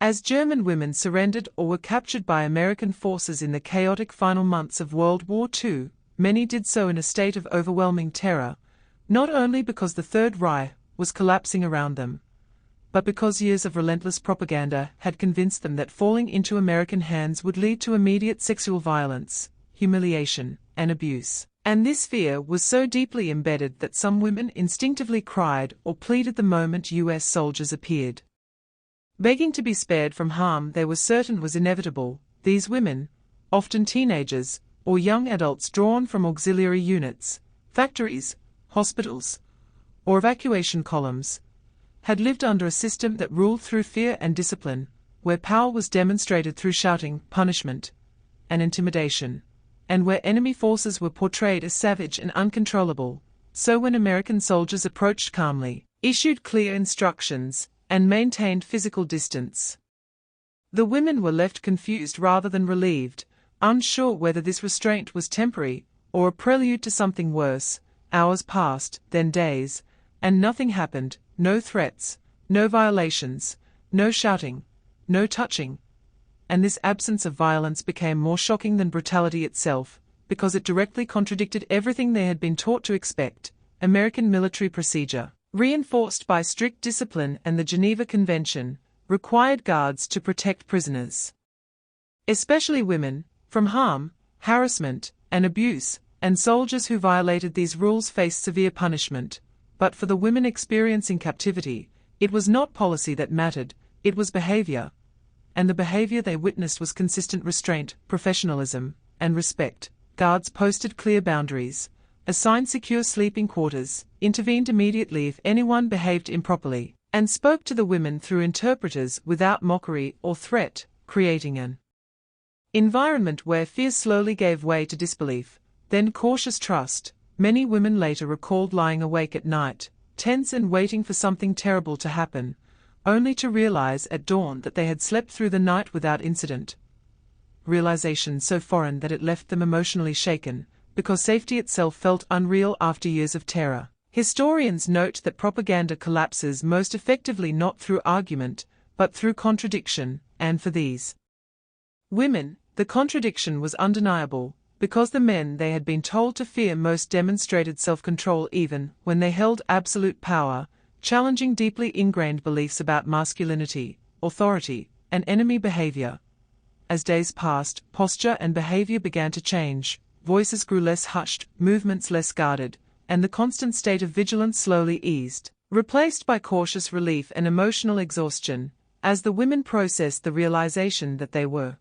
As German women surrendered or were captured by American forces in the chaotic final months of World War II, many did so in a state of overwhelming terror, not only because the Third Reich was collapsing around them, but because years of relentless propaganda had convinced them that falling into American hands would lead to immediate sexual violence, humiliation, and abuse. And this fear was so deeply embedded that some women instinctively cried or pleaded the moment U.S. soldiers appeared. Begging to be spared from harm they were certain was inevitable, these women, often teenagers, or young adults drawn from auxiliary units, factories, hospitals, or evacuation columns, had lived under a system that ruled through fear and discipline, where power was demonstrated through shouting, punishment, and intimidation, and where enemy forces were portrayed as savage and uncontrollable. So when American soldiers approached calmly, issued clear instructions, and maintained physical distance, the women were left confused rather than relieved, unsure whether this restraint was temporary or a prelude to something worse. Hours passed, then days, and nothing happened. No threats, no violations, no shouting, no touching. And this absence of violence became more shocking than brutality itself, because it directly contradicted everything they had been taught to expect. American military procedure, reinforced by strict discipline and the Geneva Convention, required guards to protect prisoners, especially women, from harm, harassment, and abuse, and soldiers who violated these rules faced severe punishment. But for the women experiencing captivity, it was not policy that mattered, it was behavior. And the behavior they witnessed was consistent restraint, professionalism, and respect. Guards posted clear boundaries, assigned secure sleeping quarters, intervened immediately if anyone behaved improperly, and spoke to the women through interpreters without mockery or threat, creating an environment where fear slowly gave way to disbelief, then cautious trust. Many women later recalled lying awake at night, tense and waiting for something terrible to happen, only to realize at dawn that they had slept through the night without incident. Realization so foreign that it left them emotionally shaken, because safety itself felt unreal after years of terror. Historians note that propaganda collapses most effectively not through argument, but through contradiction, and for these women, the contradiction was undeniable, because the men they had been told to fear most demonstrated self-control even when they held absolute power, challenging deeply ingrained beliefs about masculinity, authority, and enemy behavior. As days passed, posture and behavior began to change, voices grew less hushed, movements less guarded, and the constant state of vigilance slowly eased, replaced by cautious relief and emotional exhaustion, as the women processed the realization that they were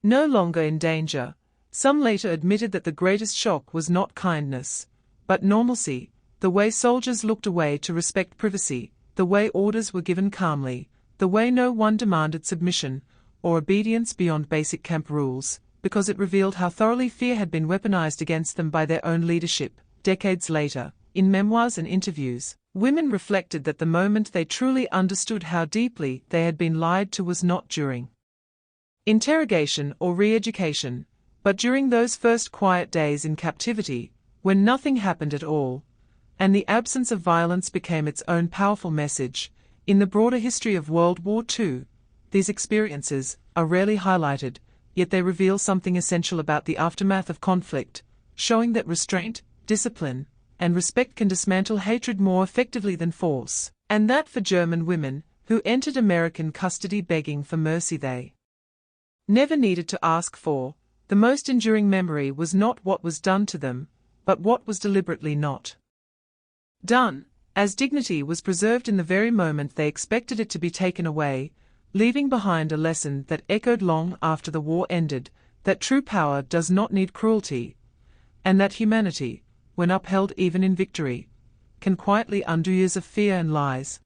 no longer in danger. Some later admitted that the greatest shock was not kindness, but normalcy, the way soldiers looked away to respect privacy, the way orders were given calmly, the way no one demanded submission or obedience beyond basic camp rules, because it revealed how thoroughly fear had been weaponized against them by their own leadership. Decades later, in memoirs and interviews, women reflected that the moment they truly understood how deeply they had been lied to was not during interrogation or re-education, but during those first quiet days in captivity, when nothing happened at all, and the absence of violence became its own powerful message. In the broader history of World War II, these experiences are rarely highlighted, yet they reveal something essential about the aftermath of conflict, showing that restraint, discipline, and respect can dismantle hatred more effectively than force, and that for German women, who entered American custody begging for mercy they never needed to ask for, the most enduring memory was not what was done to them, but what was deliberately not done, as dignity was preserved in the very moment they expected it to be taken away, leaving behind a lesson that echoed long after the war ended, that true power does not need cruelty, and that humanity, when upheld even in victory, can quietly undo years of fear and lies.